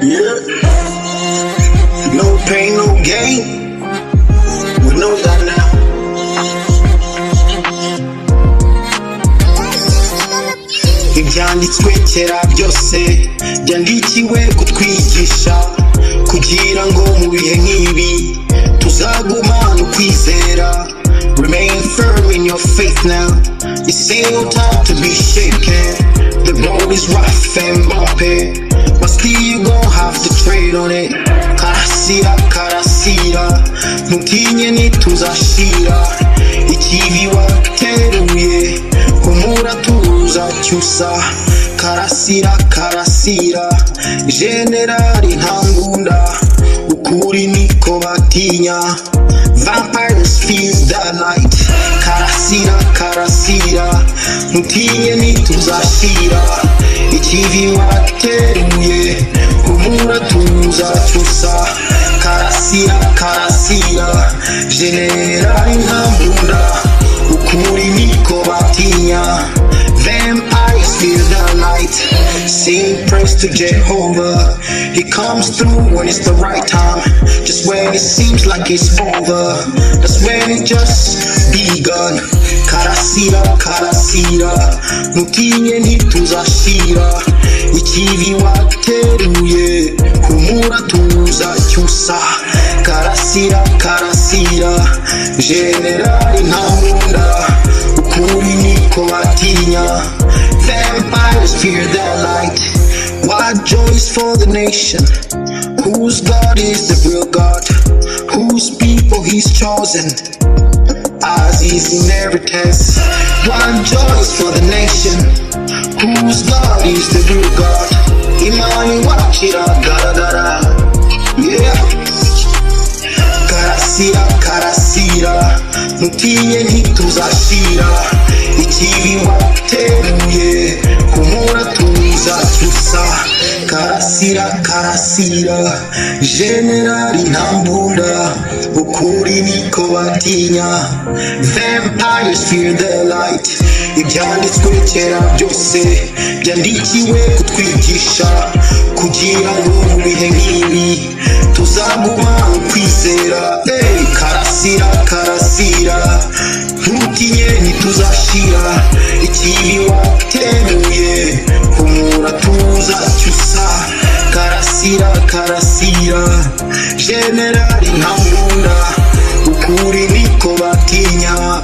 Yeah, no pain, no gain. We know that now. Ibyanditswe kera byose byandikiwe kutwigisha kugirango mubihe nkibi tuzagumane ukwizera. Remain firm in your faith now. It's ain't time to be shaken. The road is rough and bumpy, but still you gon' have to trade on it. Karasira, Karasira, Ntutinye ntituzashira. Ikivi wateruye, Humura tuzacyusa. Karasira, Karasira, Generali ntambunda. Ukuri nikwo batinya. Vampires feel the light. Karasira, Karasira, Ntutinye ntituzashira. Ikivi wateruye, Humura tuzacyusa. Karasira, Karasira, Generali ntambunda. Ukuri nikwo batinya. Vampires feel the light. Sing praise to Jehovah. He comes through when it's the right time. Just when it seems like it's over, that's when it just begun. Karasira, Karasira, Ntutinye ntituzashira. Ikivi wateruye, Humura tuzacyusa. Karasira, Karasira, Generali ntambunda. Ukuri nikwo batinya. Vampires fear their light. What joy is for the nation, whose God is the real God, whose people He's chosen as His inheritance. What joy is for the nation, whose God is the real God. Imani wakira gara, yeah. Karasira, Karasira, Ntutinye ntituzashira. Ikivi wateruye, Humura tuzacyusa. Karasira, Karasira, Generali ntambunda. Ukuri nikwo batinya. Vampires fear the light. Ibyanditswe kera byose byandikiwe kutwigisha kugirango mubihe nkibi tuzagumane ukwizera. Karasira, Karasira, Ntutinye ntituzashira. Ikivi wateruye, Humura tuzacyusa. Karasira, Karasira, Generali ntambunda. Ukuri nikwo batinya.